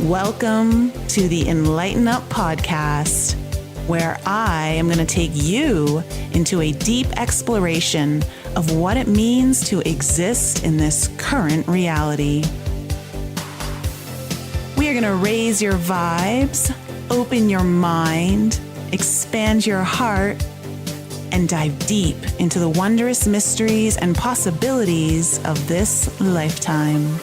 Welcome to the Enlighten Up podcast, where I am going to take you into a deep exploration of what it means to exist in this current reality. We are going to raise your vibes, open your mind, expand your heart, and dive deep into the wondrous mysteries and possibilities of this lifetime.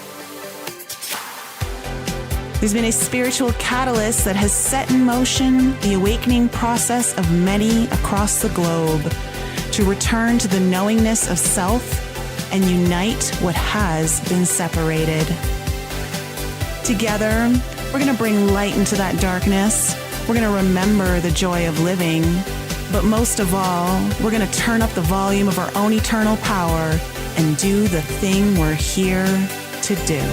There's been a spiritual catalyst that has set in motion the awakening process of many across the globe to return to the knowingness of self and unite what has been separated. Together, we're going to bring light into that darkness. We're going to remember the joy of living. But most of all, we're going to turn up the volume of our own eternal power and do the thing we're here to do.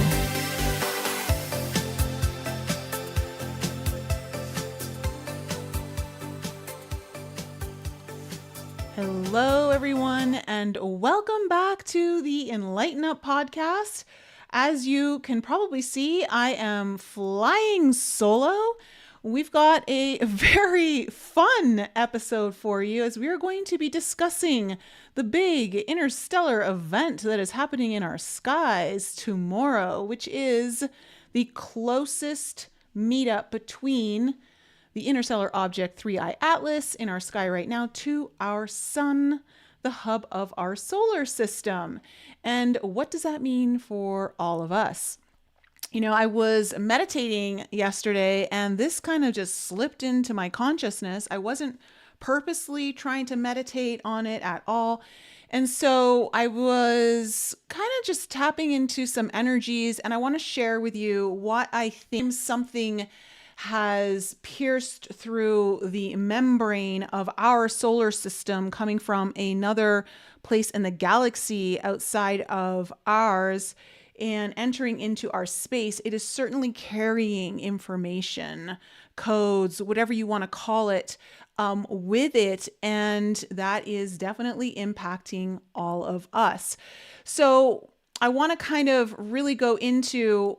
Hello, everyone, and welcome back to the Enlighten Up podcast. As you can probably see, I am flying solo. We've got a very fun episode for you as we are going to be discussing the big interstellar event that is happening in our skies tomorrow, which is the closest meetup between the interstellar object 3I Atlas in our sky right now to our sun, the hub of our solar system. And what does that mean for all of us? You know, I was meditating yesterday and this kind of just slipped into my consciousness. I wasn't purposely trying to meditate on it at all. And so I was kind of just tapping into some energies, and I want to share with you what I think something has pierced through the membrane of our solar system coming from another place in the galaxy outside of ours and entering into our space. It is certainly carrying information, codes, whatever you want to call it, with it. And that is definitely impacting all of us. So I want to kind of really go into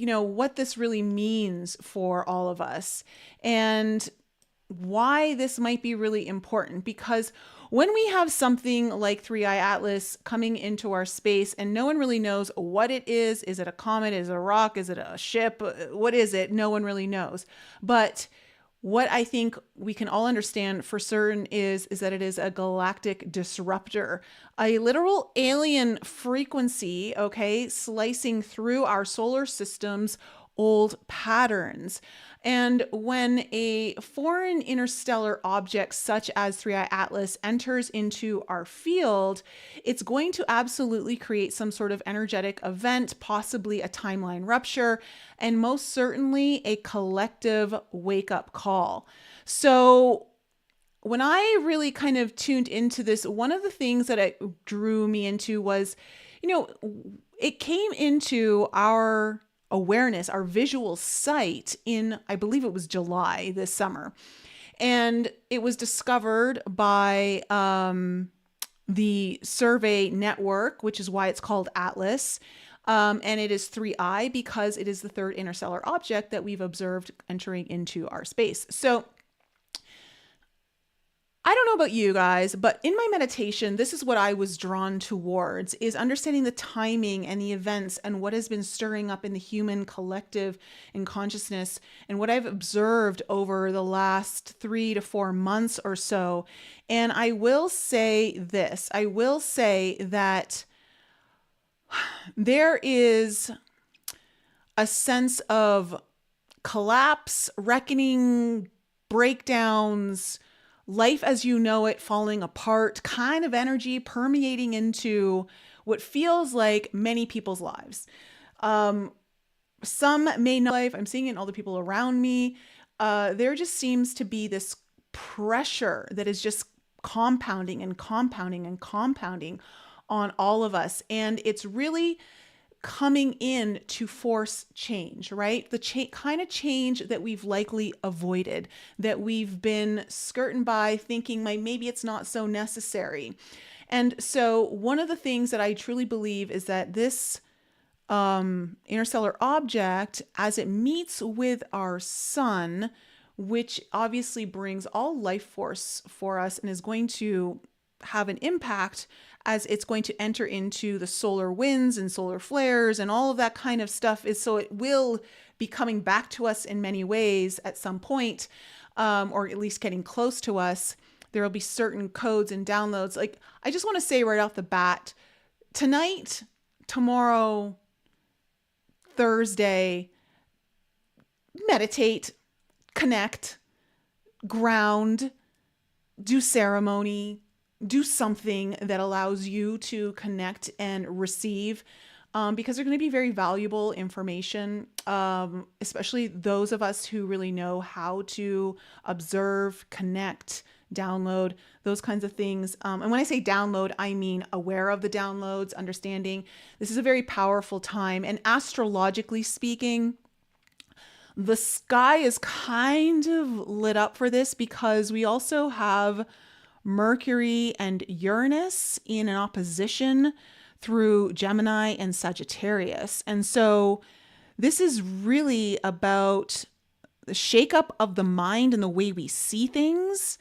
what this really means for all of us and why this might be really important. Because when we have something like 3I Atlas coming into our space and no one really knows what it is it a comet? Is it a rock? Is it a ship? What is it? No one really knows. But what I think we can all understand for certain is that it is a galactic disruptor, a literal alien frequency, slicing through our solar system's old patterns. And when a foreign interstellar object such as 3I Atlas enters into our field, it's going to absolutely create some sort of energetic event, possibly a timeline rupture, and most certainly a collective wake-up call. So when I really kind of tuned into this, one of the things that it drew me into was, it came into our awareness, our visual sight in, I believe it was July this summer. And it was discovered by the survey network, which is why it's called Atlas. And it is 3I because it is the third interstellar object that we've observed entering into our space. So I don't know about you guys, but in my meditation, this is what I was drawn towards, is understanding the timing and the events and what has been stirring up in the human collective and consciousness and what I've observed over the last 3 to 4 months or so. And I will say this, I will say that there is a sense of collapse, reckoning, breakdowns, life as you know it falling apart kind of energy permeating into what feels like many people's lives. Some may know life. I'm seeing it in all the people around me. There just seems to be this pressure that is just compounding and compounding and compounding on all of us. And it's really coming in to force change, right? The kind of change that we've likely avoided, that we've been skirting by thinking maybe it's not so necessary. And so one of the things that I truly believe is that this interstellar object, as it meets with our sun, which obviously brings all life force for us and is going to have an impact as it's going to enter into the solar winds and solar flares and all of that kind of stuff, is so it will be coming back to us in many ways at some point, or at least getting close to us. There will be certain codes and downloads. Like, I just want to say right off the bat, tonight, tomorrow, Thursday, meditate, connect, ground, do ceremony, do something that allows you to connect and receive, because they're going to be very valuable information, especially those of us who really know how to observe, connect, download, those kinds of things. And when I say download, I mean aware of the downloads, understanding. This is a very powerful time. And astrologically speaking, the sky is kind of lit up for this because we also have Mercury and Uranus in an opposition through Gemini and Sagittarius. And so this is really about the shakeup of the mind and the way we see things.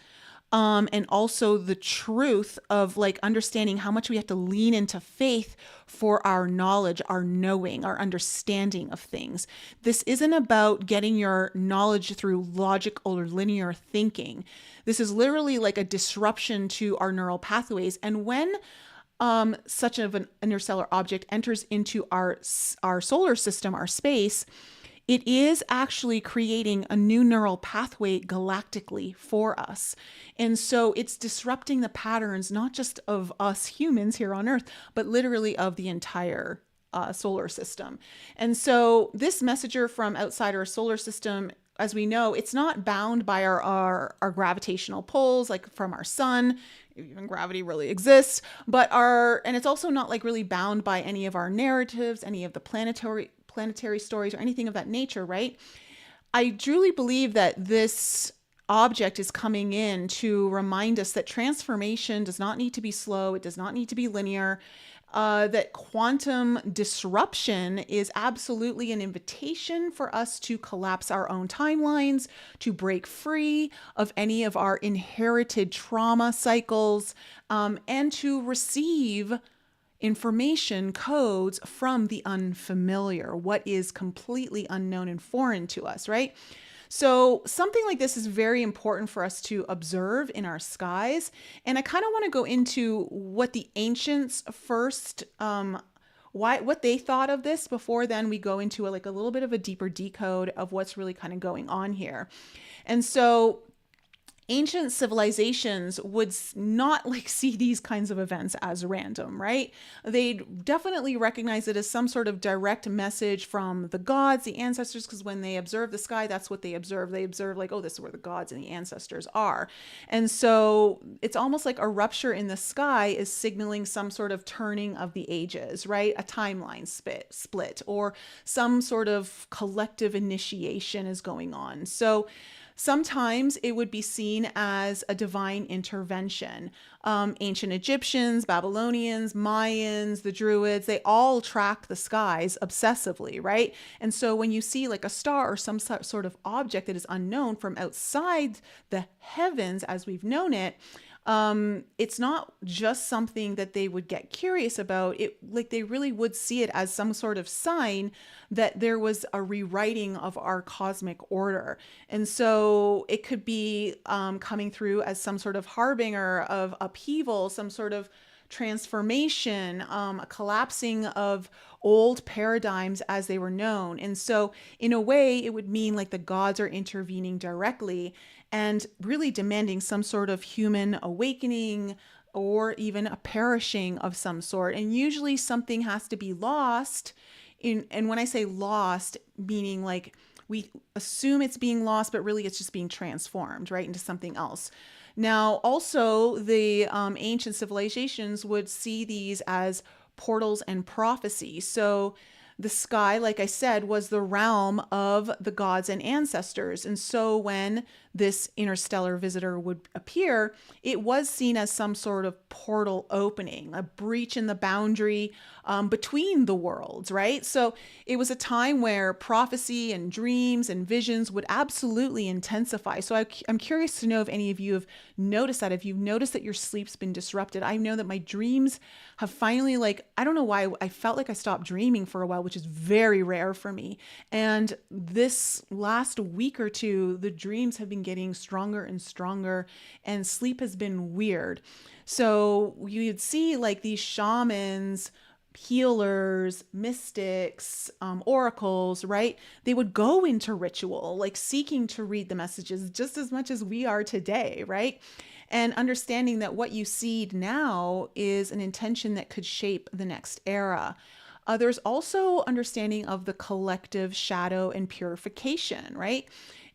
And also the truth of like understanding how much we have to lean into faith for our knowledge, our knowing, our understanding of things. This isn't about getting your knowledge through logic or linear thinking. This is literally like a disruption to our neural pathways. And when such of an interstellar object enters into our solar system, our space, it is actually creating a new neural pathway galactically for us. And so it's disrupting the patterns, not just of us humans here on Earth, but literally of the entire solar system. And so this messenger from outside our solar system, as we know, it's not bound by our gravitational pulls, like from our sun, even gravity really exists, and it's also not like really bound by any of our narratives, any of the planetary stories or anything of that nature, right? I truly believe that this object is coming in to remind us that transformation does not need to be slow. It does not need to be linear. That quantum disruption is absolutely an invitation for us to collapse our own timelines, to break free of any of our inherited trauma cycles, and to receive information codes from the unfamiliar, what is completely unknown and foreign to us, right? So something like this is very important for us to observe in our skies. And I kind of want to go into what the ancients first, what they thought of this before then we go into a little bit of a deeper decode of what's really kind of going on here. And so ancient civilizations would not see these kinds of events as random, right? They'd definitely recognize it as some sort of direct message from the gods, the ancestors, because when they observe the sky, that's what they observe. They observe oh, this is where the gods and the ancestors are. And so it's almost like a rupture in the sky is signaling some sort of turning of the ages, right? A timeline split, or some sort of collective initiation is going on. So sometimes it would be seen as a divine intervention. Ancient Egyptians, Babylonians, Mayans, the Druids, they all tracked the skies obsessively, right? And so when you see a star or some sort of object that is unknown from outside the heavens as we've known it, it's not just something that they would get curious about. They really would see it as some sort of sign that there was a rewriting of our cosmic order. And so it could be coming through as some sort of harbinger of upheaval, some sort of transformation, a collapsing of old paradigms as they were known. And so in a way, it would mean the gods are intervening directly and really demanding some sort of human awakening or even a perishing of some sort. And usually something has to be lost. And when I say lost, meaning we assume it's being lost, but really it's just being transformed, right, into something else. Now, also, the ancient civilizations would see these as portals and prophecy. So the sky, like I said, was the realm of the gods and ancestors. And so when this interstellar visitor would appear, it was seen as some sort of portal opening, a breach in the boundary between the worlds, right? So it was a time where prophecy and dreams and visions would absolutely intensify. So I'm curious to know if any of you have noticed that, if you've noticed that your sleep's been disrupted. I know that my dreams have finally, like, I don't know why, I felt like I stopped dreaming for a while, which is very rare for me. And this last week or two, the dreams have been getting stronger and stronger, and sleep has been weird. So you'd see like these shamans, healers, mystics, oracles, right? They would go into ritual, like seeking to read the messages just as much as we are today, right? And understanding that what you seed now is an intention that could shape the next era. There's also understanding of the collective shadow and purification, right?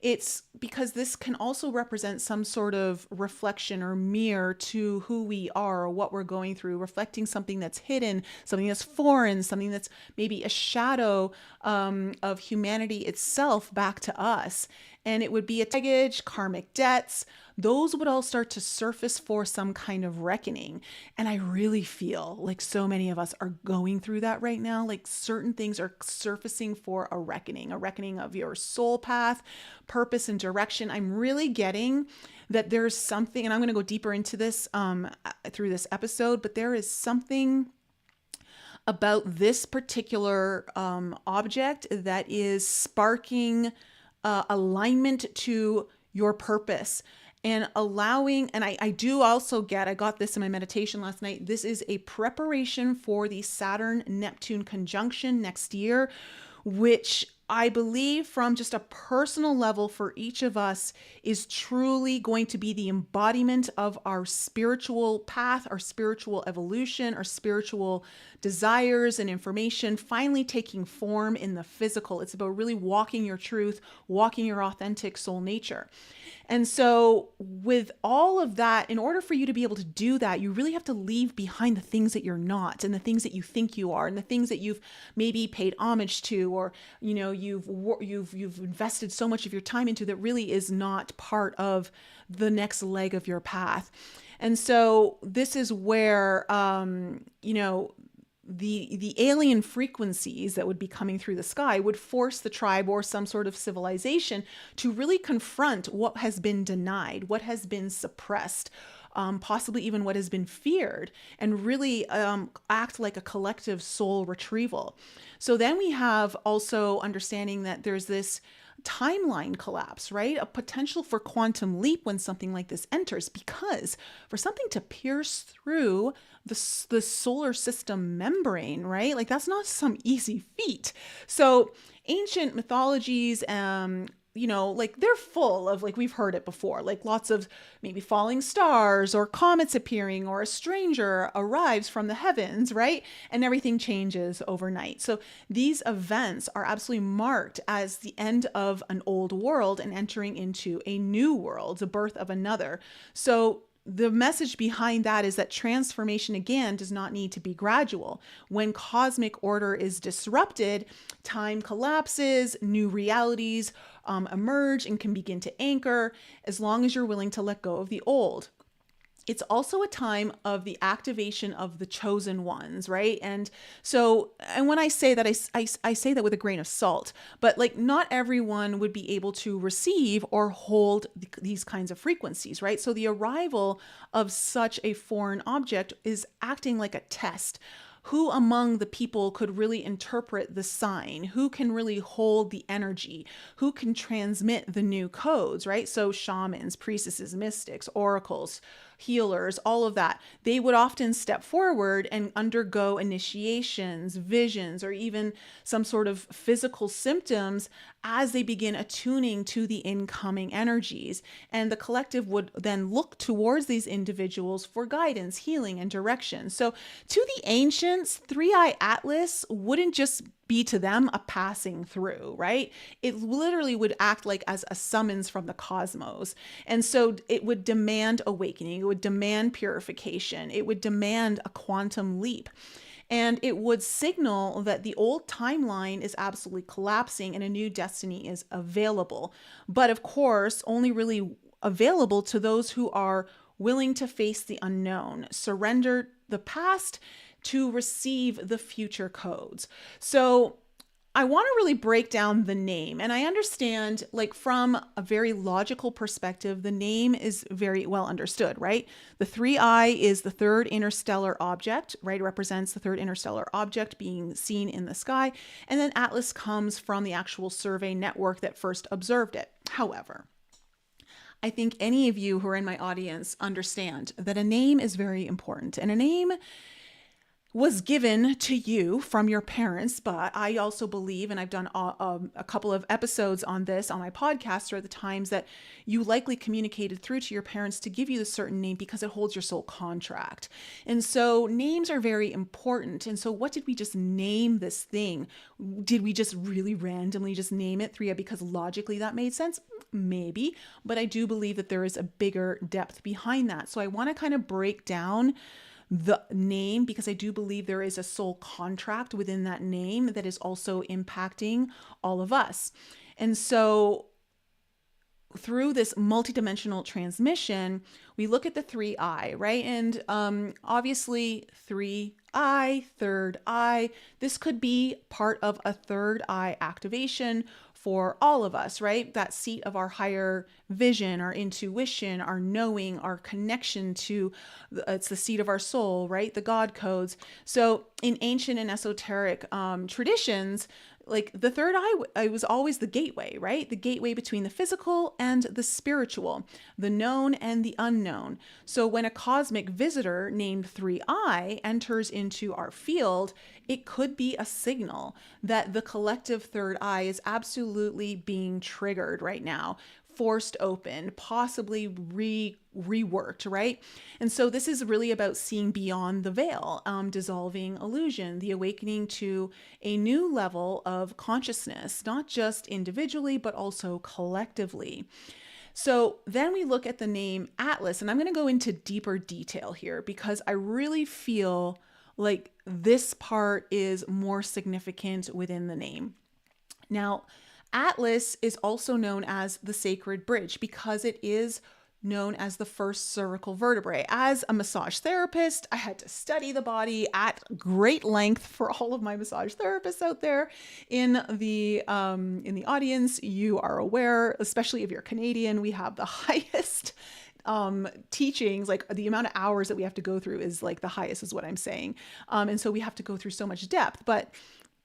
It's because this can also represent some sort of reflection or mirror to who we are or what we're going through, reflecting something that's hidden, something that's foreign, something that's maybe a shadow of humanity itself back to us. And it would be a baggage, karmic debts. Those would all start to surface for some kind of reckoning. And I really feel like so many of us are going through that right now. Like certain things are surfacing for a reckoning of your soul path, purpose, and direction. I'm really getting that there's something, and I'm going to go deeper into this through this episode, but there is something about this particular object that is sparking alignment to your purpose and allowing, and I do also get, I got this in my meditation last night, this is a preparation for the Saturn-Neptune conjunction next year, which I believe from just a personal level for each of us is truly going to be the embodiment of our spiritual path, our spiritual evolution, our spiritual desires and information finally taking form in the physical. It's about really walking your truth, walking your authentic soul nature. And so with all of that, in order for you to be able to do that, you really have to leave behind the things that you're not and the things that you think you are and the things that you've maybe paid homage to, or, you know, you've invested so much of your time into that really is not part of the next leg of your path. And so this is where, the alien frequencies that would be coming through the sky would force the tribe or some sort of civilization to really confront what has been denied, what has been suppressed, possibly even what has been feared, and really act like a collective soul retrieval. So then we have also understanding that there's this timeline collapse, right? A potential for quantum leap when something like this enters, because for something to pierce through the solar system membrane, right? Like that's not some easy feat. So ancient mythologies, like they're full of, like, we've heard it before, like lots of maybe falling stars or comets appearing, or a stranger arrives from the heavens, right? And everything changes overnight. So these events are absolutely marked as the end of an old world and entering into a new world, the birth of another. So the message behind that is that transformation, again, does not need to be gradual. When cosmic order is disrupted, time collapses, new realities emerge and can begin to anchor, as long as you're willing to let go of the old. It's also a time of the activation of the chosen ones, right? And so, and when I say that, I say that with a grain of salt, but like not everyone would be able to receive or hold these kinds of frequencies, right? So the arrival of such a foreign object is acting like a test. Who among the people could really interpret the sign? Who can really hold the energy? Who can transmit the new codes, right? So shamans, priestesses, mystics, oracles, healers, all of that, they would often step forward and undergo initiations, visions, or even some sort of physical symptoms as they begin attuning to the incoming energies. And the collective would then look towards these individuals for guidance, healing, and direction. So to the ancients, Three-Eye Atlas wouldn't just be to them a passing through, right? It literally would act like as a summons from the cosmos. And so it would demand awakening. It would demand purification. It would demand a quantum leap. And it would signal that the old timeline is absolutely collapsing and a new destiny is available. But of course, only really available to those who are willing to face the unknown, surrender the past to receive the future codes. So I want to really break down the name. And I understand, like, from a very logical perspective, the name is very well understood, right? The 3i is the third interstellar object, right? It represents the third interstellar object being seen in the sky. And then Atlas comes from the actual survey network that first observed it. However, I think any of you who are in my audience understand that a name is very important, and a name was given to you from your parents. But I also believe, and I've done a couple of episodes on this on my podcast throughout the times, that you likely communicated through to your parents to give you the certain name because it holds your soul contract. And so names are very important. And so what did we just name this thing? Did we just really randomly just name it 3i because logically that made sense? Maybe, but I do believe that there is a bigger depth behind that. So I want to kind of break down the name because I do believe there is a soul contract within that name that is also impacting all of us. And so through this multidimensional transmission, we look at the 3i, right? And obviously 3i, third eye, this could be part of a third eye activation for all of us, right? That seat of our higher vision, our intuition, our knowing, our connection to, it's the seat of our soul, right? The God codes. So in ancient and esoteric traditions, like the third eye was always the gateway, right? The gateway between the physical and the spiritual, the known and the unknown. So when a cosmic visitor named 3i enters into our field, it could be a signal that the collective third eye is absolutely being triggered right now, forced open, possibly reworked, right? And so this is really about seeing beyond the veil, dissolving illusion, the awakening to a new level of consciousness, not just individually, but also collectively. So then we look at the name Atlas, and I'm going to go into deeper detail here because I really feel like this part is more significant within the name. Now, Atlas is also known as the sacred bridge because it is known as the first cervical vertebrae. As a massage therapist, I had to study the body at great length. For all of my massage therapists out there in the audience, you are aware, especially if you're Canadian, we have the highest teachings, like the amount of hours that we have to go through is like the highest is what I'm saying. And so we have to go through so much depth, but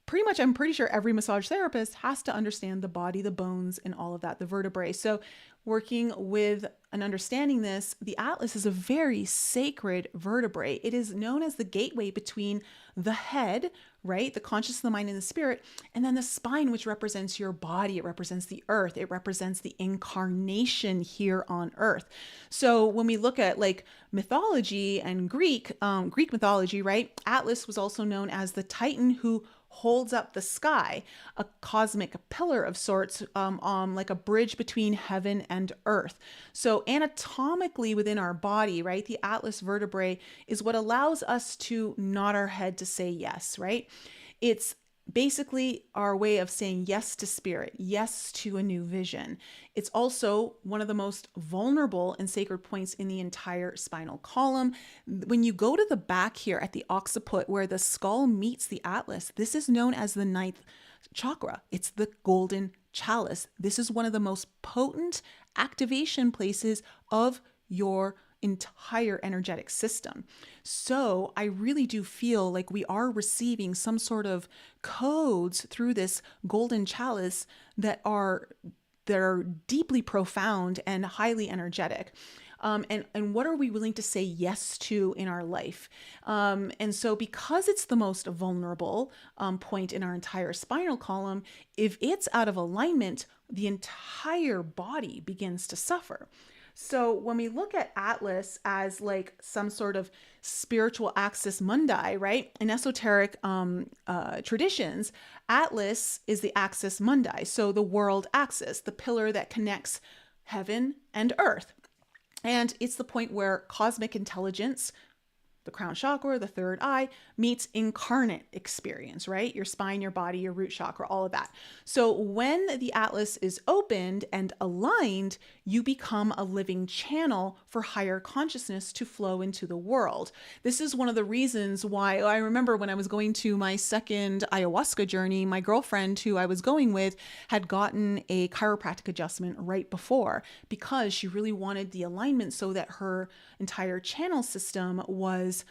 pretty much, I'm pretty sure every massage therapist has to understand the body, the bones, and all of that, the vertebrae. So working with and understanding this, the Atlas is a very sacred vertebrae. It is known as the gateway between the head, right? The conscious, the mind, and the spirit, and then the spine, which represents your body. It represents the earth. It represents the incarnation here on earth. So when we look at like mythology and Greek mythology, right? Atlas was also known as the Titan who holds up the sky, a cosmic pillar of sorts, like a bridge between heaven and earth. So anatomically within our body, right, the Atlas vertebrae is what allows us to nod our head to say yes, right? It's basically our way of saying yes to spirit, yes to a new vision. It's also one of the most vulnerable and sacred points in the entire spinal column. When you go to the back here at the occiput where the skull meets the Atlas, this is known as the ninth chakra. It's the golden chalice. This is one of the most potent activation places of your entire energetic system. So I really do feel like we are receiving some sort of codes through this golden chalice that are deeply profound and highly energetic. And what are we willing to say yes to in our life? And so because it's the most vulnerable point in our entire spinal column, if it's out of alignment, the entire body begins to suffer. So when we look at Atlas as like some sort of spiritual axis mundi, right? In esoteric traditions, Atlas is the axis mundi. So the world axis, the pillar that connects heaven and earth. And it's the point where cosmic intelligence the crown chakra, the third eye, meets incarnate experience, right? Your spine, your body, your root chakra, all of that. So when the atlas is opened and aligned, you become a living channel for higher consciousness to flow into the world. This is one of the reasons why I remember when I was going to my second ayahuasca journey, my girlfriend who I was going with had gotten a chiropractic adjustment right before because she really wanted the alignment so that her entire channel system was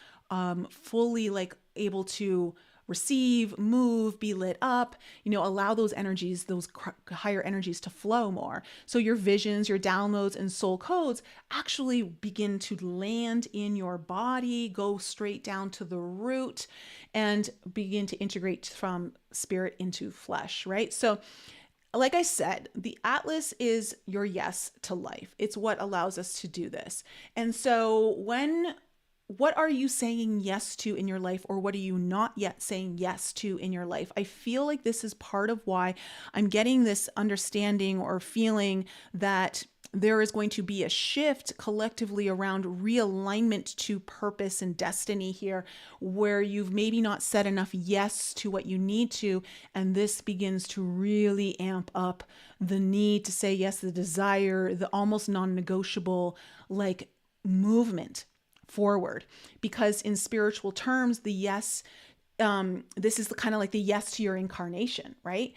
fully like able to receive, move, be lit up, allow those energies, those higher energies to flow more. So your visions, your downloads, and soul codes actually begin to land in your body, go straight down to the root, and begin to integrate from spirit into flesh, right? So like I said, the atlas is your yes to life. It's what allows us to do this. And so what are you saying yes to in your life, or what are you not yet saying yes to in your life? I feel like this is part of why I'm getting this understanding or feeling that there is going to be a shift collectively around realignment to purpose and destiny here, where you've maybe not said enough yes to what you need to, and this begins to really amp up the need to say yes, the desire, the almost non-negotiable like movement forward. Because in spiritual terms, the yes, this is the kind of like the yes to your incarnation, right?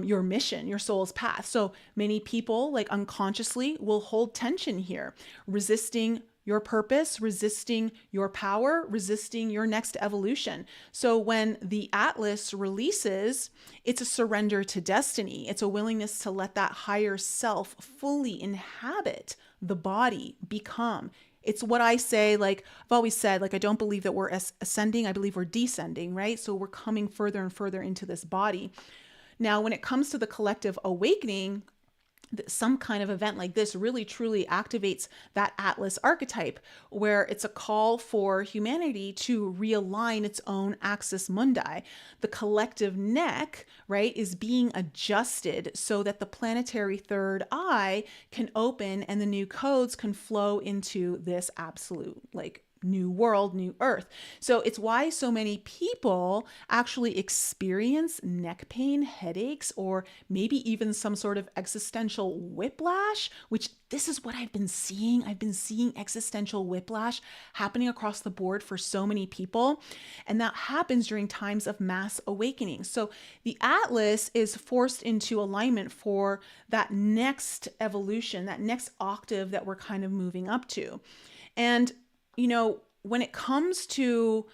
Your mission, your soul's path. So many people like unconsciously will hold tension here, resisting your purpose, resisting your power, resisting your next evolution. So when the atlas releases, it's a surrender to destiny. It's a willingness to let that higher self fully inhabit the body, become. It's what I say, like I've always said, like I don't believe that we're ascending, I believe we're descending, right? So we're coming further and further into this body. Now, when it comes to the collective awakening, some kind of event like this really truly activates that Atlas archetype, where it's a call for humanity to realign its own axis mundi. The collective neck, right, is being adjusted so that the planetary third eye can open and the new codes can flow into this absolute, like, new world, new earth. So it's why so many people actually experience neck pain, headaches, or maybe even some sort of existential whiplash, which this is what I've been seeing. I've been seeing existential whiplash happening across the board for so many people. And that happens during times of mass awakening. So the Atlas is forced into alignment for that next evolution, that next octave that we're kind of moving up to. And when it comes to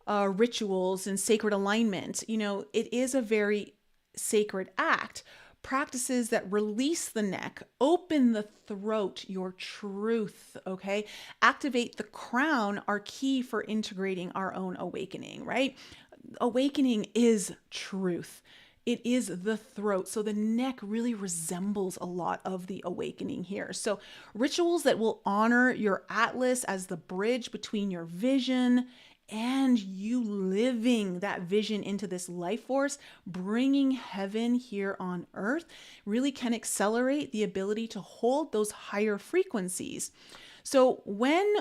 rituals and sacred alignment, it is a very sacred act. Practices that release the neck, open the throat, your truth, okay? Activate the crown are key for integrating our own awakening, right? Awakening is truth. It is the throat. So the neck really resembles a lot of the awakening here. So rituals that will honor your Atlas as the bridge between your vision and you living that vision into this life force, bringing heaven here on earth, really can accelerate the ability to hold those higher frequencies. So when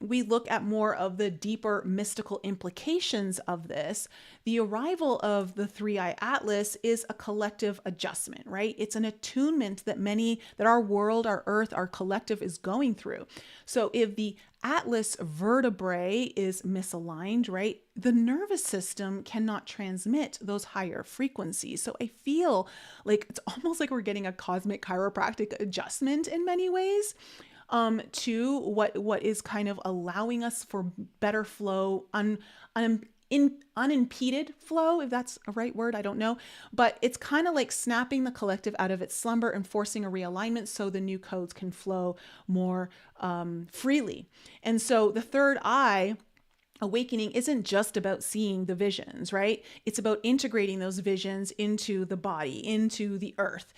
we look at more of the deeper mystical implications of this, the arrival of the three-eye atlas is a collective adjustment, right? It's an attunement that our world, our earth, our collective is going through. So if the atlas vertebrae is misaligned, right, the nervous system cannot transmit those higher frequencies. So I feel like it's almost like we're getting a cosmic chiropractic adjustment in many ways. To what is kind of allowing us for better flow, unimpeded flow, if that's a right word, I don't know. But it's kind of like snapping the collective out of its slumber and forcing a realignment so the new codes can flow more freely. And so the third eye awakening isn't just about seeing the visions, right? It's about integrating those visions into the body, into the earth,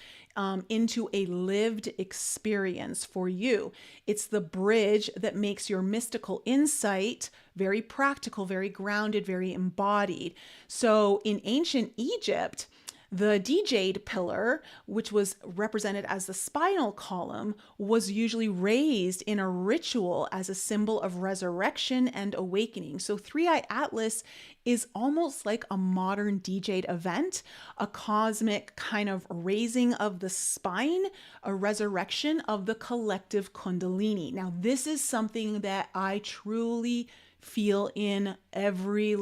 into a lived experience for you. It's the bridge that makes your mystical insight very practical, very grounded, very embodied. So in ancient Egypt, The Djed pillar, which was represented as the spinal column, was usually raised in a ritual as a symbol of resurrection and awakening. So Three-Eye Atlas is almost like a modern Djed event, a cosmic kind of raising of the spine, a resurrection of the collective Kundalini. Now, this is something that I truly feel in every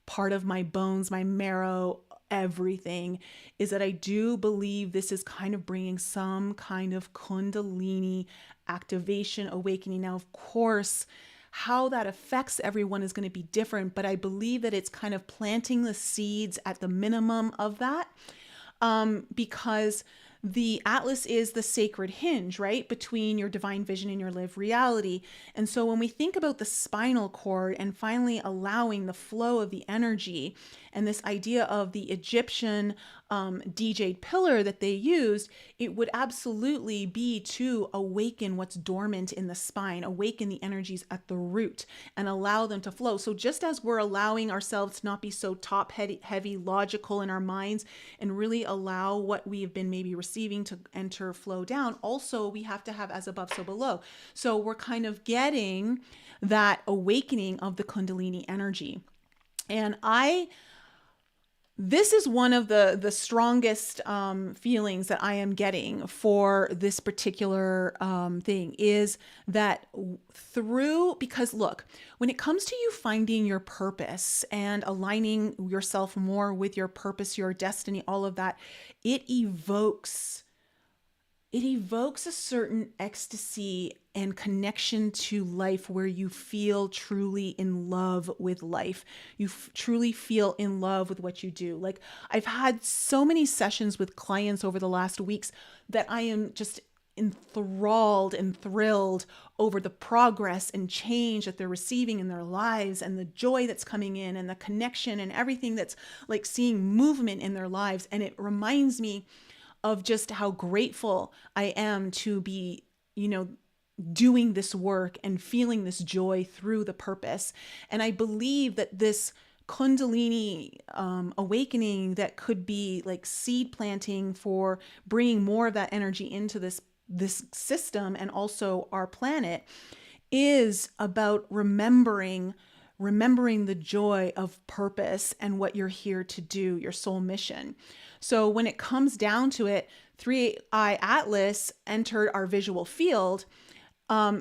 part of my bones, my marrow, everything, is that I do believe this is kind of bringing some kind of Kundalini activation, awakening. Now, of course, how that affects everyone is going to be different, but I believe that it's kind of planting the seeds at the minimum of that, because the Atlas is the sacred hinge, right, between your divine vision and your lived reality. And so when we think about the spinal cord and finally allowing the flow of the energy and this idea of the Egyptian Djed pillar that they used, it would absolutely be to awaken what's dormant in the spine, awaken the energies at the root and allow them to flow. So just as we're allowing ourselves to not be so top heavy, logical in our minds and really allow what we've been maybe receiving to enter, flow down, also we have to have as above, so below. So we're kind of getting that awakening of the Kundalini energy. And this is one of the strongest feelings that I am getting for this particular thing, is that because look, when it comes to you finding your purpose and aligning yourself more with your purpose, your destiny, all of that, it evokes a certain ecstasy and connection to life where you feel truly in love with life. You truly feel in love with what you do. Like, I've had so many sessions with clients over the last weeks that I am just enthralled and thrilled over the progress and change that they're receiving in their lives and the joy that's coming in and the connection and everything that's like seeing movement in their lives. And it reminds me of just how grateful I am to be, doing this work and feeling this joy through the purpose. And I believe that this Kundalini awakening that could be like seed planting for bringing more of that energy into this system and also our planet is about remembering the joy of purpose and what you're here to do, your soul mission. So when it comes down to it, Three-Eye Atlas entered our visual field.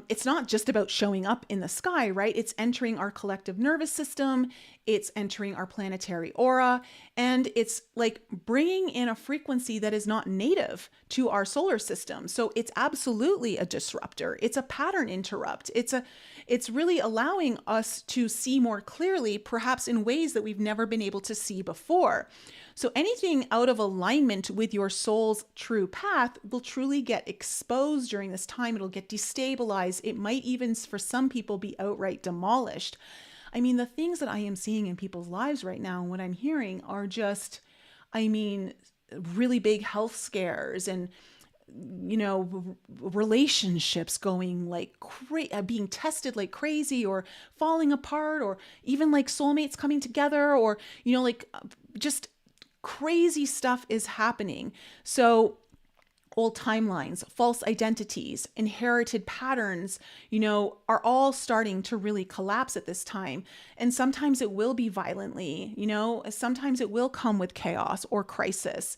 It's not just about showing up in the sky, right? It's entering our collective nervous system. It's entering our planetary aura, and it's like bringing in a frequency that is not native to our solar system. So it's absolutely a disruptor. It's a pattern interrupt. It's really allowing us to see more clearly, perhaps in ways that we've never been able to see before. So anything out of alignment with your soul's true path will truly get exposed during this time. It'll get destabilized. It might even, for some people, be outright demolished. I mean, the things that I am seeing in people's lives right now and what I'm hearing are just, really big health scares and, relationships going like being tested like crazy or falling apart, or even like soulmates coming together, or, just crazy stuff is happening. So old timelines, false identities, inherited patterns, are all starting to really collapse at this time. And sometimes it will be violently, sometimes it will come with chaos or crisis.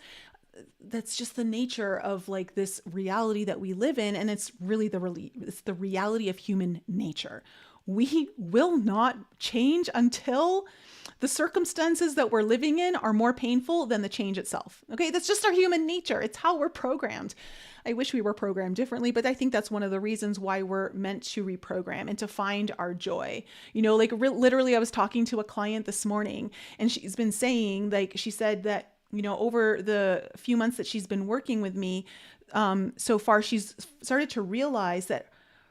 That's just the nature of like this reality that we live in. And it's really it's the reality of human nature. We will not change until the circumstances that we're living in are more painful than the change itself. Okay, that's just our human nature. It's how we're programmed. I wish we were programmed differently, but I think that's one of the reasons why we're meant to reprogram and to find our joy. Literally, I was talking to a client this morning, and she's been saying, she said that, over the few months that she's been working with me, so far, she's started to realize that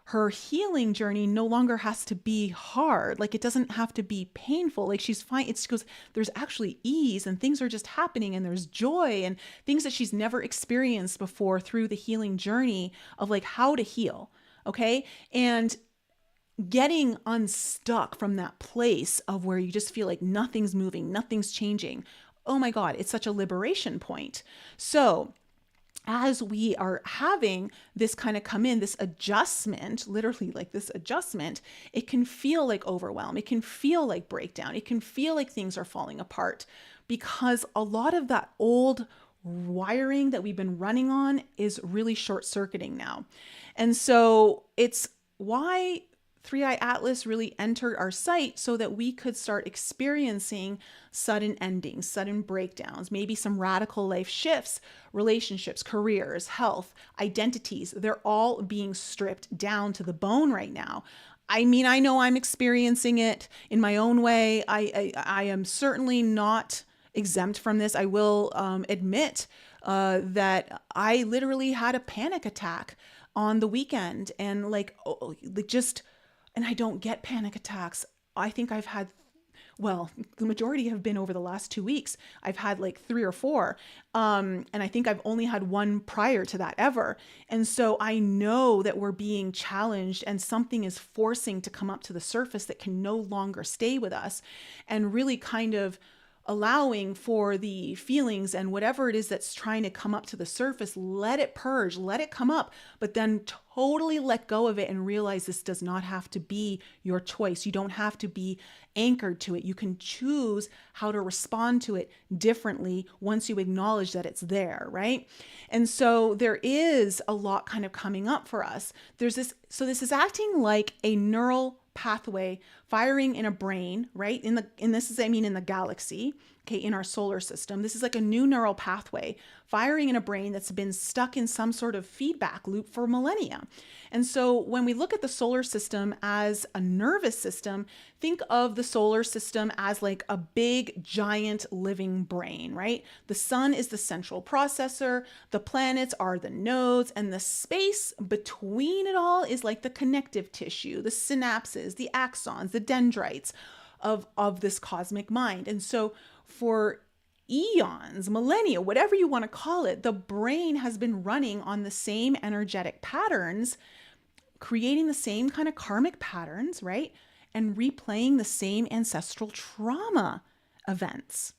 her healing journey no longer has to be hard. Like, it doesn't have to be painful. Like, she's fine. It's because there's actually ease and things are just happening and there's joy and things that she's never experienced before through the healing journey of like how to heal. Okay. And getting unstuck from that place of where you just feel like nothing's moving, nothing's changing. oh my God, it's such a liberation point. So as we are having this kind of come in, this adjustment, literally like this adjustment, it can feel like overwhelm. It can feel like breakdown. It can feel like things are falling apart because a lot of that old wiring that we've been running on is really short circuiting now. And so it's why 3i Atlas really entered our site so that we could start experiencing sudden endings, sudden breakdowns, maybe some radical life shifts, relationships, careers, health, identities. They're all being stripped down to the bone right now. I mean, I know I'm experiencing it in my own way. I am certainly not exempt from this. I will admit that I literally had a panic attack on the weekend, and and I don't get panic attacks. I think I've had, well, the majority have been over the last 2 weeks. I've had like 3 or 4. And I think I've only had one prior to that ever. And so I know that we're being challenged and something is forcing to come up to the surface that can no longer stay with us, and really kind of allowing for the feelings and whatever it is that's trying to come up to the surface, let it purge, let it come up, but then totally let go of it and realize this does not have to be your choice. You don't have to be anchored to it. You can choose how to respond to it differently once you acknowledge that it's there, right? And so there is a lot kind of coming up for us. This is acting like a neural pathway firing in a brain, right? In the galaxy, okay, in our solar system. This is like a new neural pathway firing in a brain that's been stuck in some sort of feedback loop for millennia. And so when we look at the solar system as a nervous system, think of the solar system as like a big, giant living brain, right? The sun is the central processor, the planets are the nodes, and the space between it all is like the connective tissue, the synapses, the axons, the dendrites of this cosmic mind. And so for eons, millennia, whatever you want to call it, the brain has been running on the same energetic patterns, creating the same kind of karmic patterns, right? And replaying the same ancestral trauma events.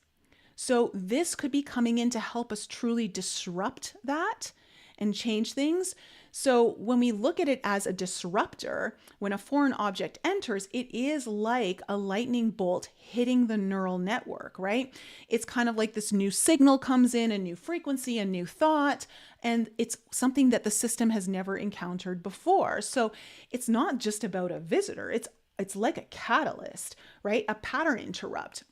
So this could be coming in to help us truly disrupt that and change things. So when we look at it as a disruptor, when a foreign object enters, it is like a lightning bolt hitting the neural network, right? It's kind of like this new signal comes in, a new frequency, a new thought, and it's something that the system has never encountered before. So it's not just about a visitor. It's like a catalyst, right? A pattern interrupt.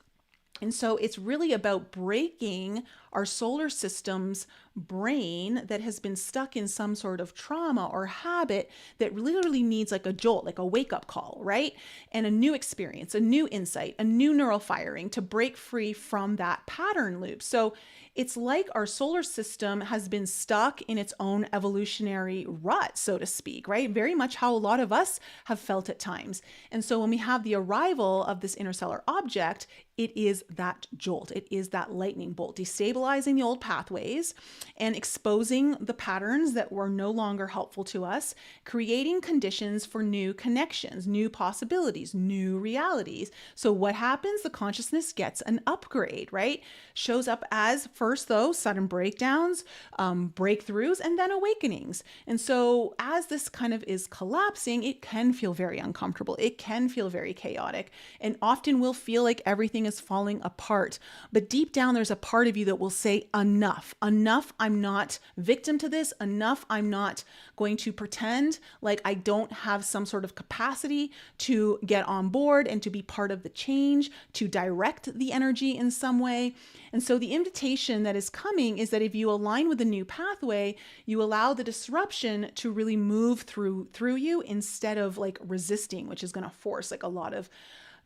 And so it's really about breaking our solar system's brain that has been stuck in some sort of trauma or habit that literally needs like a jolt, like a wake-up call, right? And a new experience, a new insight, a new neural firing to break free from that pattern loop. So it's like our solar system has been stuck in its own evolutionary rut, so to speak, right? Very much how a lot of us have felt at times. And so when we have the arrival of this interstellar object, it is that jolt. It is that lightning bolt, destabilizing the old pathways and exposing the patterns that were no longer helpful to us, creating conditions for new connections, new possibilities, new realities. So what happens? The consciousness gets an upgrade, right? Shows up as first, though, sudden breakdowns, breakthroughs, and then awakenings. And so as this kind of is collapsing, it can feel very uncomfortable. It can feel very chaotic, and often will feel like everything is falling apart. But deep down, there's a part of you that will say, enough, I'm not victim to this. Enough, I'm not going to pretend like I don't have some sort of capacity to get on board and to be part of the change, to direct the energy in some way. And so the invitation that is coming is that if you align with the new pathway, you allow the disruption to really move through you instead of like resisting, which is going to force like a lot of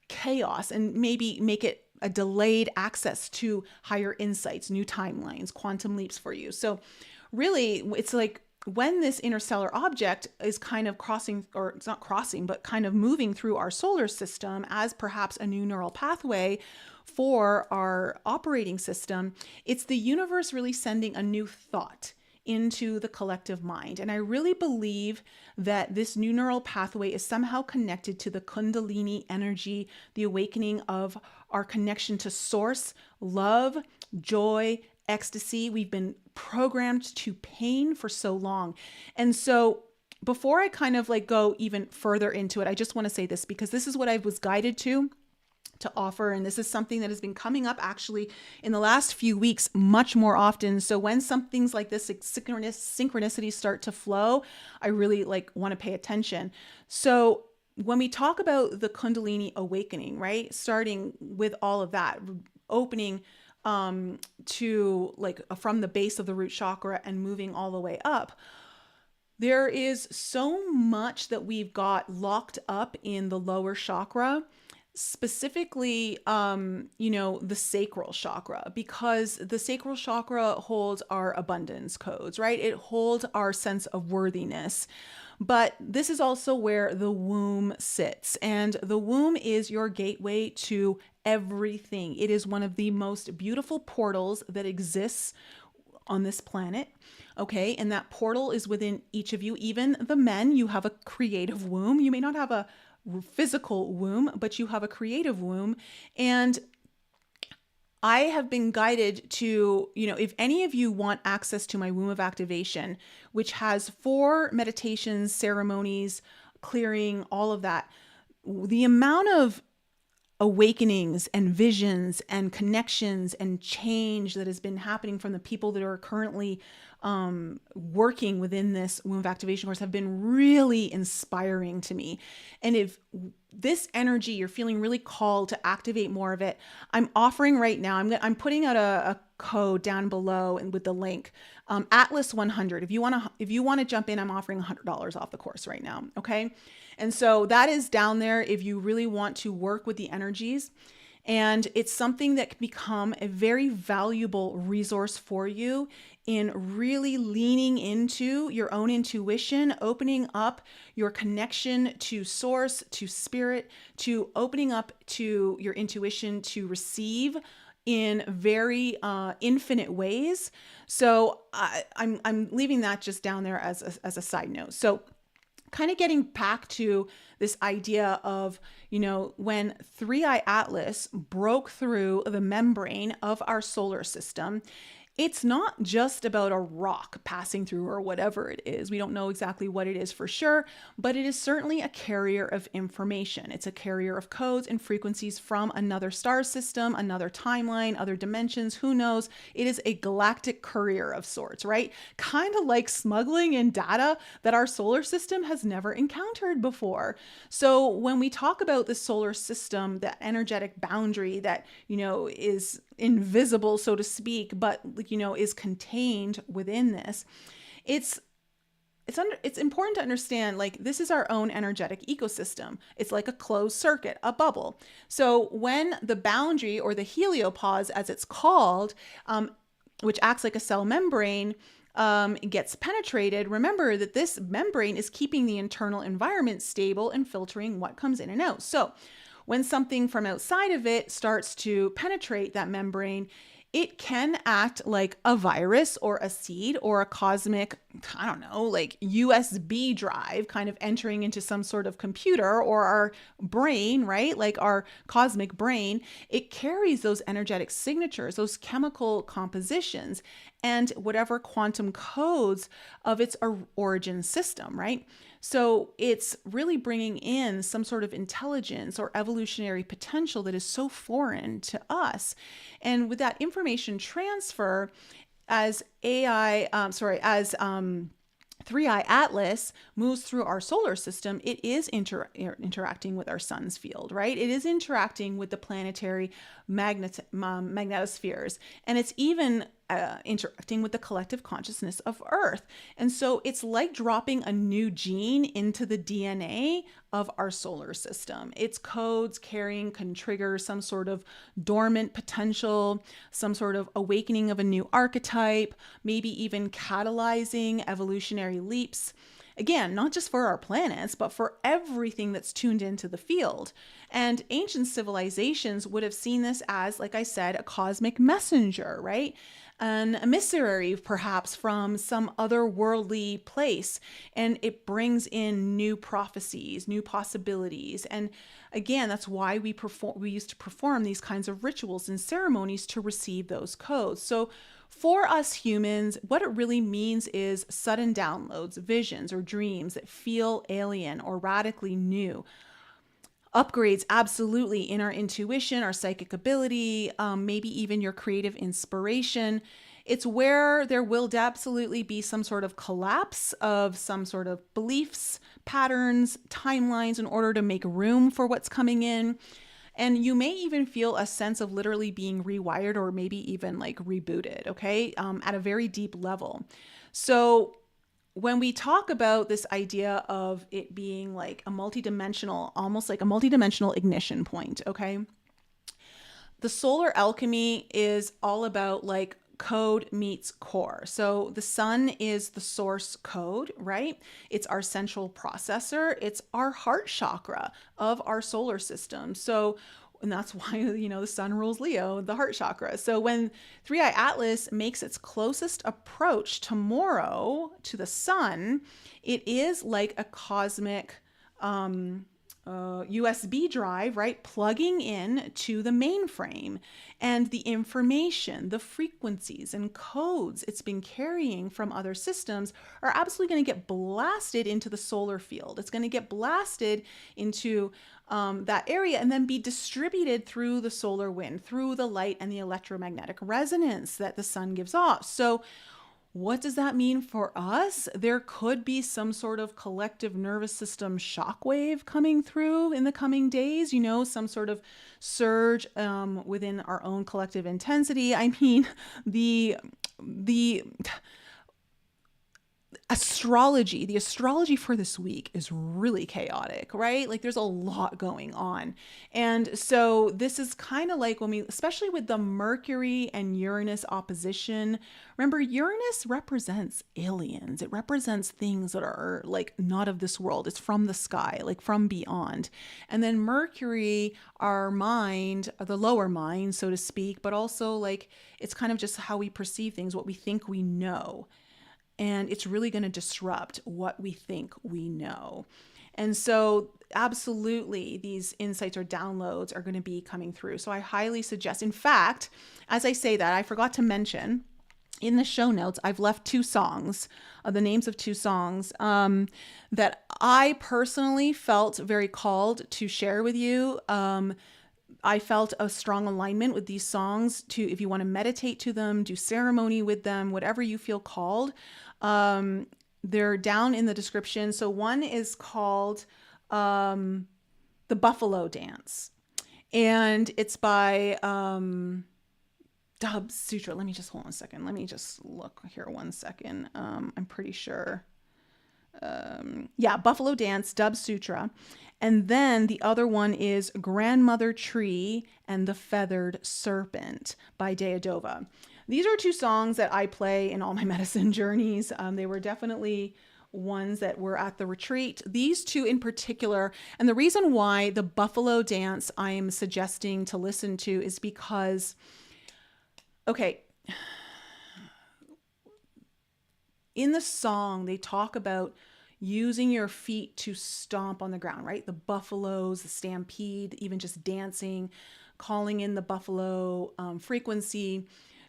chaos and maybe make it a delayed access to higher insights, new timelines, quantum leaps for you. So really, it's like when this interstellar object is kind of crossing, or it's not crossing, but kind of moving through our solar system as perhaps a new neural pathway for our operating system, it's the universe really sending a new thought into the collective mind. And I really believe that this new neural pathway is somehow connected to the Kundalini energy, the awakening of our connection to source, love, joy, ecstasy. We've been programmed to pain for so long. And so before I kind of like go even further into it, I just want to say this because this is what I was guided to offer. And this is something that has been coming up actually in the last few weeks much more often. So when some things like this, like synchronicities start to flow, I really like want to pay attention. So when we talk about the Kundalini awakening, right, starting with all of that, opening to like from the base of the root chakra and moving all the way up, there is so much that we've got locked up in the lower chakra, specifically, the sacral chakra, because the sacral chakra holds our abundance codes, right? It holds our sense of worthiness. But this is also where the womb sits. And the womb is your gateway to everything. It is one of the most beautiful portals that exists on this planet. Okay. And that portal is within each of you. Even the men, you have a creative womb. You may not have a physical womb, but you have a creative womb. And I have been guided to, if any of you want access to my womb of activation, which has 4 meditations, ceremonies, clearing, all of that, the amount of awakenings and visions and connections and change that has been happening from the people that are currently working within this womb of activation course have been really inspiring to me. And if this energy, you're feeling really called to activate more of it, I'm offering right now, I'm putting out a code down below and with the link, Atlas 100. If you want to jump in, I'm offering $100 off the course right now. Okay. And so that is down there if you really want to work with the energies. And it's something that can become a very valuable resource for you in really leaning into your own intuition, opening up your connection to source, to spirit, to opening up to your intuition to receive in very infinite ways. So I'm leaving that just down there as a side note. So kind of getting back to this idea of, when 3i Atlas broke through the membrane of our solar system, it's not just about a rock passing through or whatever it is. We don't know exactly what it is for sure, but it is certainly a carrier of information. It's a carrier of codes and frequencies from another star system, another timeline, other dimensions, who knows? It is a galactic courier of sorts, right? Kind of like smuggling in data that our solar system has never encountered before. So when we talk about the solar system, that energetic boundary that, is invisible, so to speak, but is contained within this, it's important to understand, like, this is our own energetic ecosystem. It's like a closed circuit, a bubble. So when the boundary, or the heliopause as it's called, which acts like a cell membrane, gets penetrated, remember that this membrane is keeping the internal environment stable and filtering what comes in and out. So when something from outside of it starts to penetrate that membrane, it can act like a virus or a seed or a cosmic, like USB drive kind of entering into some sort of computer or our brain, right? Like our cosmic brain. It carries those energetic signatures, those chemical compositions, and whatever quantum codes of its origin system, right? So it's really bringing in some sort of intelligence or evolutionary potential that is so foreign to us. And with that information transfer, as 3i Atlas moves through our solar system, it is interacting with our sun's field, right? It is interacting with the planetary magnetospheres, and it's even interacting with the collective consciousness of Earth. And so it's like dropping a new gene into the DNA of our solar system. Its codes carrying can trigger some sort of dormant potential, some sort of awakening of a new archetype, maybe even catalyzing evolutionary leaps. Again, not just for our planets, but for everything that's tuned into the field. And ancient civilizations would have seen this as, like I said, a cosmic messenger, right? an emissary perhaps from some otherworldly place, and it brings in new prophecies, new possibilities. And again, that's why we used to perform these kinds of rituals and ceremonies to receive those codes. So for us humans, what it really means is sudden downloads, visions, or dreams that feel alien or radically new. Upgrades absolutely in our intuition, our psychic ability, maybe even your creative inspiration. It's where there will absolutely be some sort of collapse of some sort of beliefs, patterns, timelines in order to make room for what's coming in. And you may even feel a sense of literally being rewired or maybe even like rebooted, okay, at a very deep level. So when we talk about this idea of it being like a multidimensional, almost like a multidimensional ignition point, okay? The solar alchemy is all about like code meets core. So the sun is the source code, right? It's our central processor. It's our heart chakra of our solar system. So and that's why, the sun rules Leo, the heart chakra. So when 3i Atlas makes its closest approach tomorrow to the sun, it is like a cosmic USB drive, right? Plugging in to the mainframe, and the information, the frequencies and codes it's been carrying from other systems are absolutely going to get blasted into the solar field. It's going to get blasted into that area and then be distributed through the solar wind, through the light and the electromagnetic resonance that the sun gives off. So what does that mean for us? There could be some sort of collective nervous system shockwave coming through in the coming days, some sort of surge within our own collective intensity. I mean, the the astrology for this week is really chaotic, right? Like there's a lot going on. And so this is kind of like especially with the Mercury and Uranus opposition, remember Uranus represents aliens. It represents things that are like not of this world. It's from the sky, like from beyond. And then Mercury, our mind, the lower mind, so to speak, but also like it's kind of just how we perceive things, what we think we know. And it's really going to disrupt what we think we know. And so absolutely these insights or downloads are going to be coming through. So I highly suggest, in fact, as I say that, I forgot to mention in the show notes, I've left two songs, the names of two songs that I personally felt very called to share with you. I felt a strong alignment with these songs to, if you want to meditate to them, do ceremony with them, whatever you feel called. They're down in the description. So one is called The Buffalo Dance, and it's by Sutra. Let me just hold on a second. Let me just look here 1 second. I'm pretty sure. Buffalo Dance, Dub Sutra. And then the other one is Grandmother Tree and the Feathered Serpent by Deya Dova. These are two songs that I play in all my medicine journeys. They were definitely ones that were at the retreat. These two in particular, and the reason why the Buffalo Dance I am suggesting to listen to is because, okay, in the song, they talk about using your feet to stomp on the ground, right? The buffaloes, the stampede, even just dancing, calling in the buffalo frequency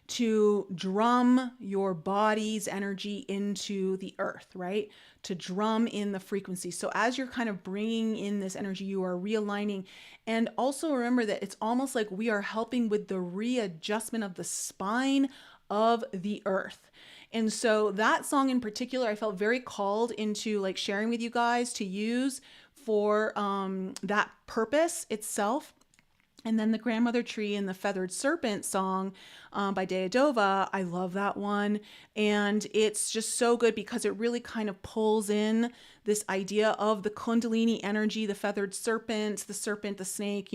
to drum your body's energy into the earth, right? To drum in the frequency. So as you're kind of bringing in this energy, you are realigning. And also remember that it's almost like we are helping with the readjustment of the spine of the earth. And so that song in particular, I felt very called into like sharing with you guys to use for that purpose itself. And then the Grandmother Tree and the Feathered Serpent song by Deya Dova, I love that one. And it's just so good because it really kind of pulls in this idea of the Kundalini energy, the feathered serpent, the snake,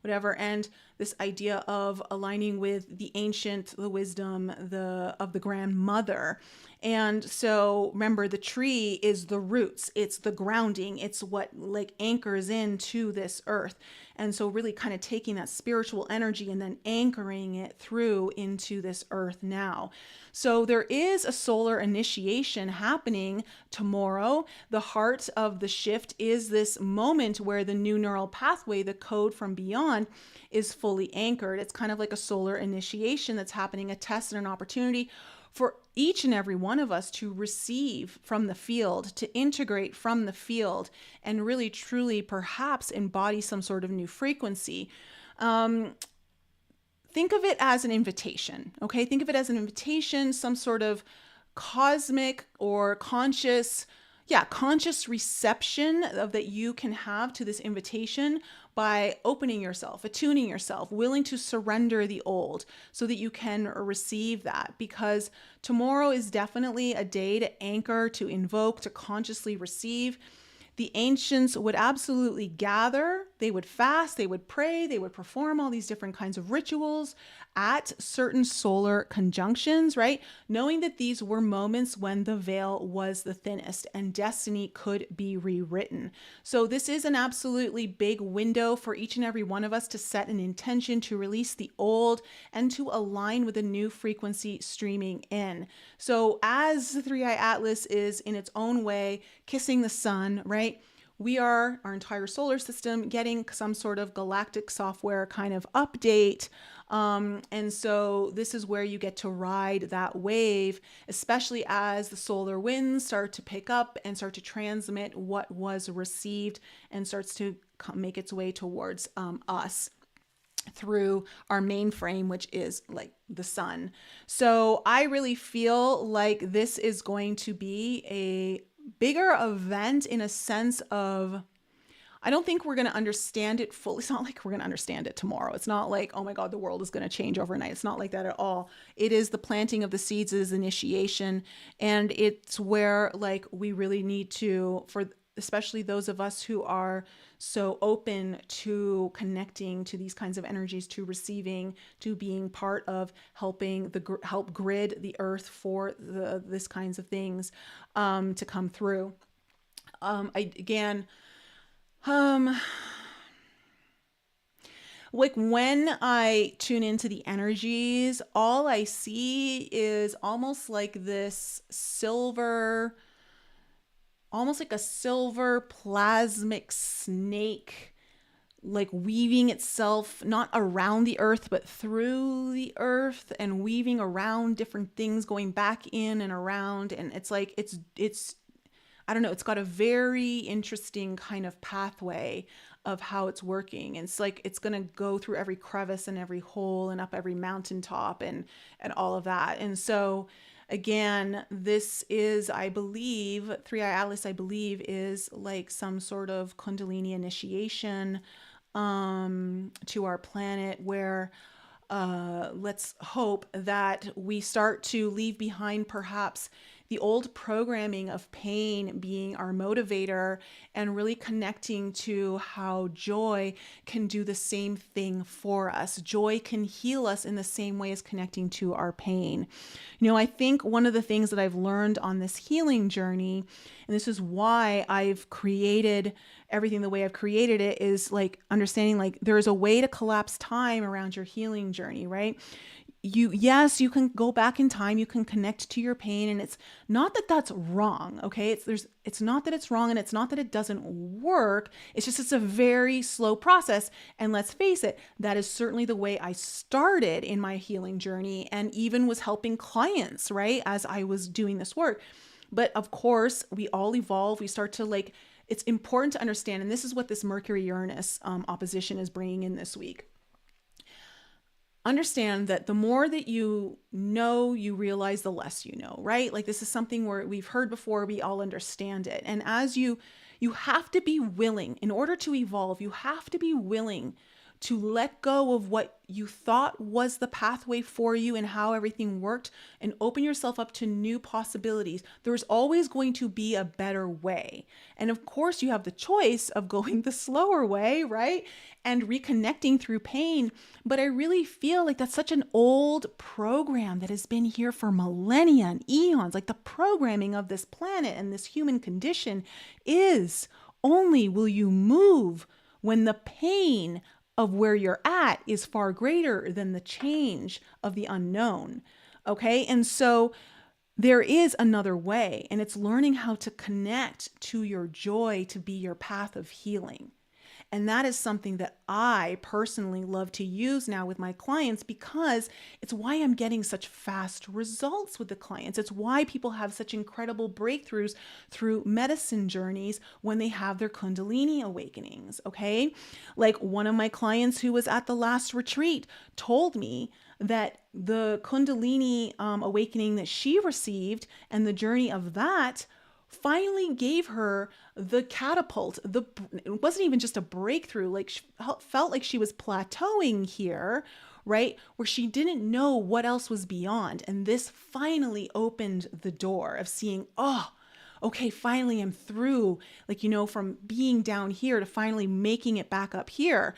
whatever. And this idea of aligning with the ancient, the wisdom, of the grandmother. And so remember, the tree is the roots, it's the grounding, it's what like anchors into this earth. And so really kind of taking that spiritual energy and then anchoring it through into this earth now. So there is a solar initiation happening tomorrow. The heart of the shift is this moment where the new neural pathway, the code from beyond, is fully anchored. It's kind of like a solar initiation that's happening, a test and an opportunity for each and every one of us to receive from the field, to integrate from the field, and really truly perhaps embody some sort of new frequency. Think of it as an invitation, okay? Think of it as an invitation, some sort of cosmic or conscious reception of that you can have to this invitation by opening yourself, attuning yourself, willing to surrender the old so that you can receive that. Because tomorrow is definitely a day to anchor, to invoke, to consciously receive. The ancients would absolutely gather, they would fast, they would pray, they would perform all these different kinds of rituals at certain solar conjunctions, right? Knowing that these were moments when the veil was the thinnest and destiny could be rewritten. So this is an absolutely big window for each and every one of us to set an intention to release the old and to align with a new frequency streaming in. So as the Three Eye Atlas is in its own way kissing the sun, right? We are, our entire solar system, getting some sort of galactic software kind of update. And so this is where you get to ride that wave, especially as the solar winds start to pick up and start to transmit what was received and starts to make its way towards us through our mainframe, which is like the sun. So I really feel like this is going to be a bigger event in a sense of, I don't think we're going to understand it fully. It's not like we're going to understand it tomorrow. It's not like, oh my God, the world is going to change overnight. It's not like that at all. It is the planting of the seeds, is initiation. And it's where like we really need to, for especially those of us who are so open to connecting to these kinds of energies, to receiving, to being part of helping help grid the earth for this kinds of things to come through. Like when I tune into the energies, all I see is almost like this silver, almost like a silver plasmic snake, like weaving itself not around the earth, but through the earth and weaving around different things, going back in and around. And it's like, it's, I don't know, it's got a very interesting kind of pathway of how it's working. And it's like, it's going to go through every crevice and every hole and up every mountaintop and all of that. And so again, this is, I believe, Three Eye Atlas, I believe, is like some sort of Kundalini initiation to our planet where let's hope that we start to leave behind perhaps the old programming of pain being our motivator and really connecting to how joy can do the same thing for us. Joy can heal us in the same way as connecting to our pain. You know, I think one of the things that I've learned on this healing journey, and this is why I've created everything the way I've created it, is like understanding like there's a way to collapse time around your healing journey, right? Yes, you can go back in time, you can connect to your pain, and it's not that that's wrong, okay? It's not that it's wrong, and it's not that it doesn't work. It's just, it's a very slow process. And let's face it, that is certainly the way I started in my healing journey and even was helping clients, right? As I was doing this work. But of course, we all evolve. We start to like, it's important to understand, and this is what this Mercury-Uranus opposition is bringing in this week. Understand that the more that you know, you realize the less you know, right? Like this is something where we've heard before, we all understand it. And as you have to be willing, in order to evolve, you have to be willing to let go of what you thought was the pathway for you and how everything worked and open yourself up to new possibilities. There's always going to be a better way. And of course, you have the choice of going the slower way, right? And reconnecting through pain. But I really feel like that's such an old program that has been here for millennia and eons. Like the programming of this planet and this human condition is only will you move when the pain of where you're at is far greater than the change of the unknown. Okay. And so there is another way, and it's learning how to connect to your joy to be your path of healing. And that is something that I personally love to use now with my clients, because it's why I'm getting such fast results with the clients. It's why people have such incredible breakthroughs through medicine journeys when they have their Kundalini awakenings. Okay. Like one of my clients who was at the last retreat told me that the Kundalini awakening that she received and the journey of that finally gave her the catapult. It wasn't even just a breakthrough. Like she felt like she was plateauing here, right? Where she didn't know what else was beyond. And this finally opened the door of seeing, oh, okay, finally I'm through, like, from being down here to finally making it back up here.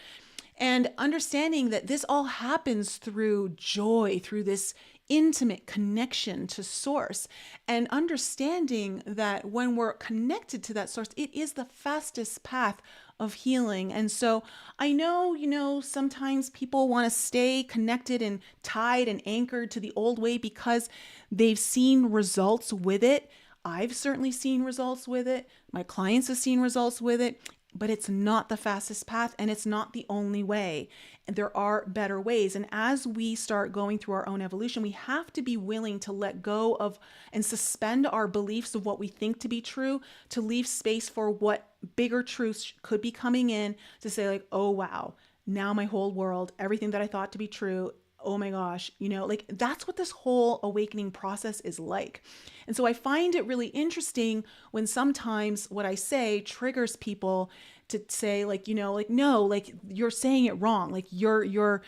And understanding that this all happens through joy, through this intimate connection to source, and understanding that when we're connected to that source, it is the fastest path of healing. And so I know, sometimes people want to stay connected and tied and anchored to the old way because they've seen results with it. I've certainly seen results with it. My clients have seen results with it. But it's not the fastest path, and it's not the only way. And there are better ways. And as we start going through our own evolution, we have to be willing to let go of and suspend our beliefs of what we think to be true, to leave space for what bigger truths could be coming in, to say like, oh, wow, now my whole world, everything that I thought to be true, oh my gosh, like that's what this whole awakening process is like. And so I find it really interesting when sometimes what I say triggers people to say like, no, like you're saying it wrong. Like you're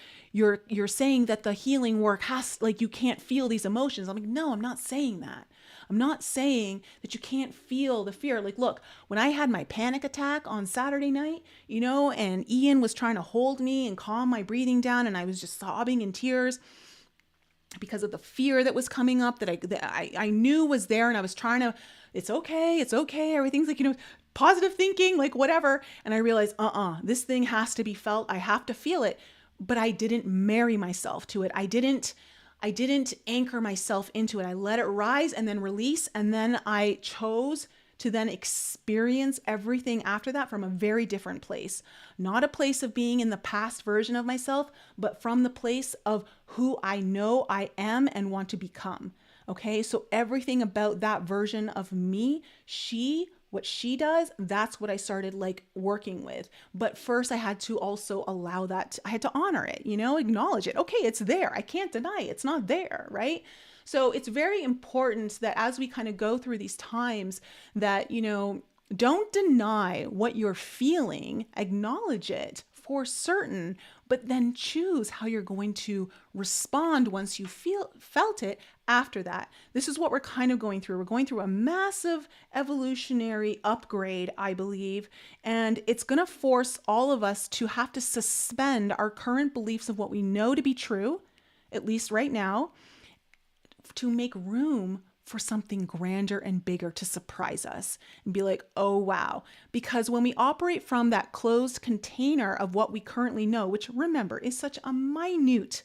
saying that the healing work like you can't feel these emotions. I'm like, no, I'm not saying that. I'm not saying that you can't feel the fear. Like, look, when I had my panic attack on Saturday night, and Ian was trying to hold me and calm my breathing down, and I was just sobbing in tears because of the fear that was coming up that I knew was there, and I was trying to, it's okay, everything's like, positive thinking, like whatever. And I realized, this thing has to be felt. I have to feel it. But I didn't marry myself to it. I didn't anchor myself into it. I let it rise and then release. And then I chose to then experience everything after that from a very different place. Not a place of being in the past version of myself, but from the place of who I know I am and want to become. Okay, so everything about that version of me, what she does, that's what I started like working with. But first I had to also allow that, I had to honor it, acknowledge it. Okay, it's there. I can't deny it. It's not there, right? So it's very important that as we kind of go through these times that, don't deny what you're feeling, acknowledge it for certain, but then choose how you're going to respond once you felt it after that. This is what we're kind of going through. We're going through a massive evolutionary upgrade, I believe, and it's going to force all of us to have to suspend our current beliefs of what we know to be true, at least right now, to make room for something grander and bigger to surprise us and be like, oh, wow. Because when we operate from that closed container of what we currently know, which remember is such a minute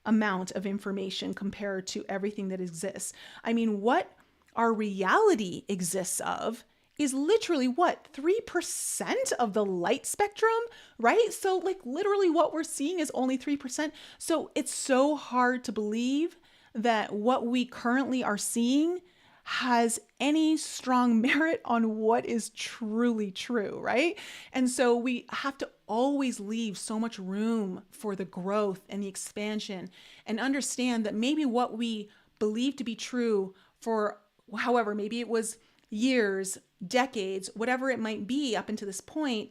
amount of information compared to everything that exists. I mean, what our reality exists of is literally what, 3% of the light spectrum, right? So like literally what we're seeing is only 3%. So it's so hard to believe that what we currently are seeing has any strong merit on what is truly true, right? And so we have to always leave so much room for the growth and the expansion, and understand that maybe what we believe to be true for however, maybe it was years, decades, whatever it might be up until this point,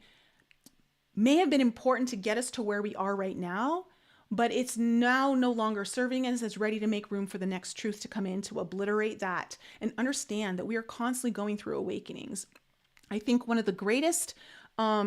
may have been important to get us to where we are right now. But it's now no longer serving us. It's ready to make room for the next truth to come in to obliterate that, and understand that we are constantly going through awakenings. I think one of the greatest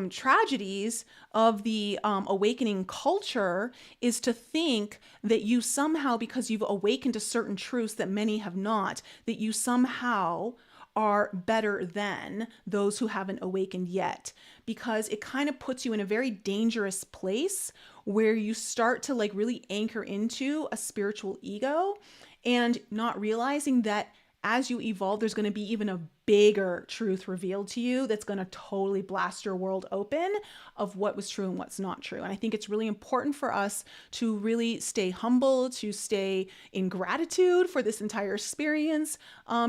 tragedies of the awakening culture is to think that you somehow, because you've awakened to certain truths that many have not, that you somehow are better than those who haven't awakened yet, because it kind of puts you in a very dangerous place where you start to like really anchor into a spiritual ego and not realizing that as you evolve, there's going to be even a bigger truth revealed to you that's going to totally blast your world open of what was true and what's not true. And I think it's really important for us to really stay humble, to stay in gratitude for this entire experience,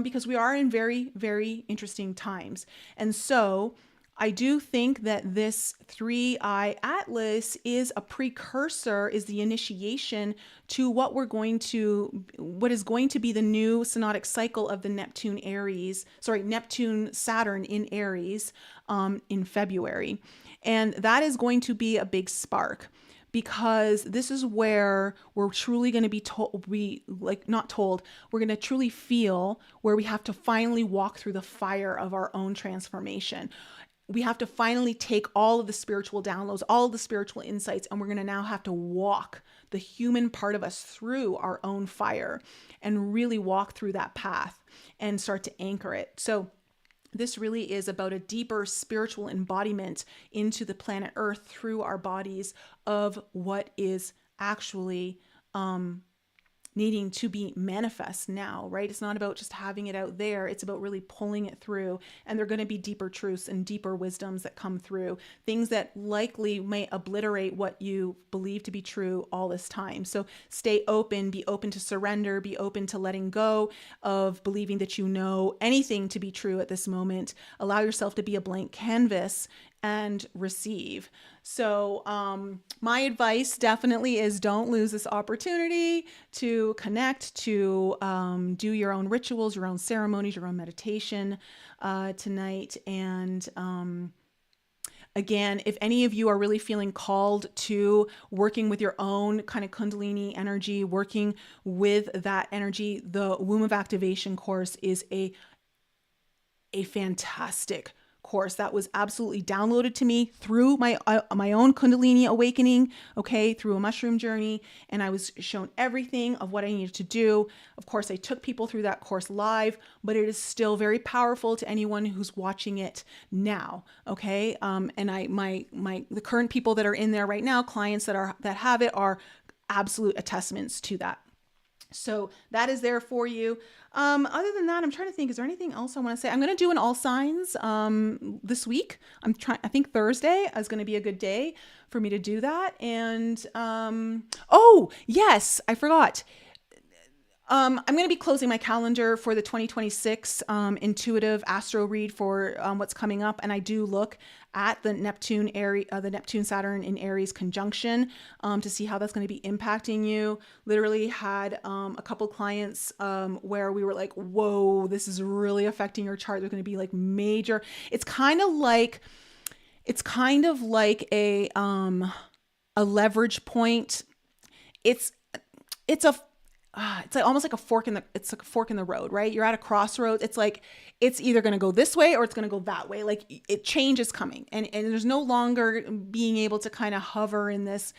because we are in very, very interesting times. And so I do think that this 3-eye atlas is a precursor, is the initiation to what is going to be the new synodic cycle of the Neptune Saturn in Aries in February. And that is going to be a big spark, because this is where we're truly going to be we're going to truly feel where we have to finally walk through the fire of our own transformation. We have to finally take all of the spiritual downloads, all of the spiritual insights, and we're going to now have to walk the human part of us through our own fire and really walk through that path and start to anchor it. So this really is about a deeper spiritual embodiment into the planet Earth through our bodies of what is actually needing to be manifest now, right? It's not about just having it out there. It's about really pulling it through. And there are going to be deeper truths and deeper wisdoms that come through, things that likely may obliterate what you believe to be true all this time. So stay open, be open to surrender, be open to letting go of believing that you know anything to be true at this moment. Allow yourself to be a blank canvas and receive. So my advice definitely is don't lose this opportunity to connect, to do your own rituals, your own ceremonies, your own meditation tonight. And again, if any of you are really feeling called to working with your own kind of Kundalini energy, working with that energy, the Womb of Activation course is a fantastic course that was absolutely downloaded to me through my own Kundalini awakening, okay, through a mushroom journey. And I was shown everything of what I needed to do. Of course, I took people through that course live, but it is still very powerful to anyone who's watching it now, okay? And the current people that are in there right now, clients that have it, are absolute attestments to that. So that is there for you. Other than that, I'm trying to think, is there anything else I want to say? I'm going to do an all signs this week. I think Thursday is going to be a good day for me to do that. And oh yes, I forgot. I'm going to be closing my calendar for the 2026 intuitive astro read for what's coming up. And I do look at the Neptune Saturn in Aries conjunction to see how that's going to be impacting you. Literally had a couple clients where we were like, whoa, this is really affecting your chart. There's going to be like major. It's kind of like a leverage point. It's like almost like a fork in the road, right? You're at a crossroads. It's like, it's either going to go this way or it's going to go that way. Like change is coming. And there's no longer being able to kind of hover in this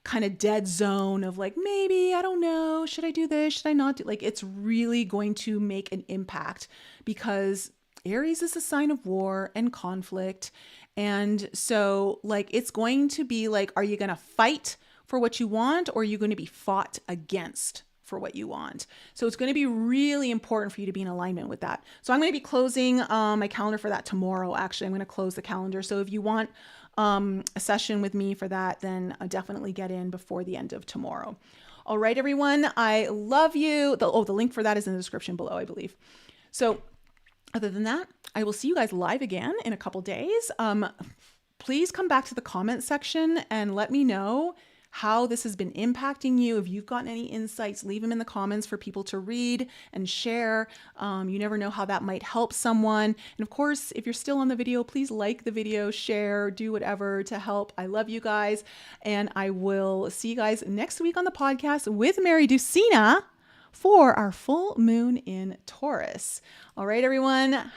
kind of dead zone of like, maybe, I don't know, should I do this? Should I not do? Like, it's really going to make an impact, because Aries is a sign of war and conflict. And so like, it's going to be like, are you going to fight for what you want, or are you going to be fought against for what you want? So it's going to be really important for you to be in alignment with that. So I'm going to be closing my calendar for that tomorrow. Actually, I'm going to close the calendar. So if you want a session with me for that, then definitely get in before the end of tomorrow. All right, everyone. I love you. The link for that is in the description below, I believe. So other than that, I will see you guys live again in a couple days. Please come back to the comment section and let me know how this has been impacting you. If you've gotten any insights, leave them in the comments for people to read and share. You never know how that might help someone. And of course, if you're still on the video, please like the video, share, do whatever to help. I love you guys. And I will see you guys next week on the podcast with Mary Ducina for our full moon in Taurus. All right, everyone. Have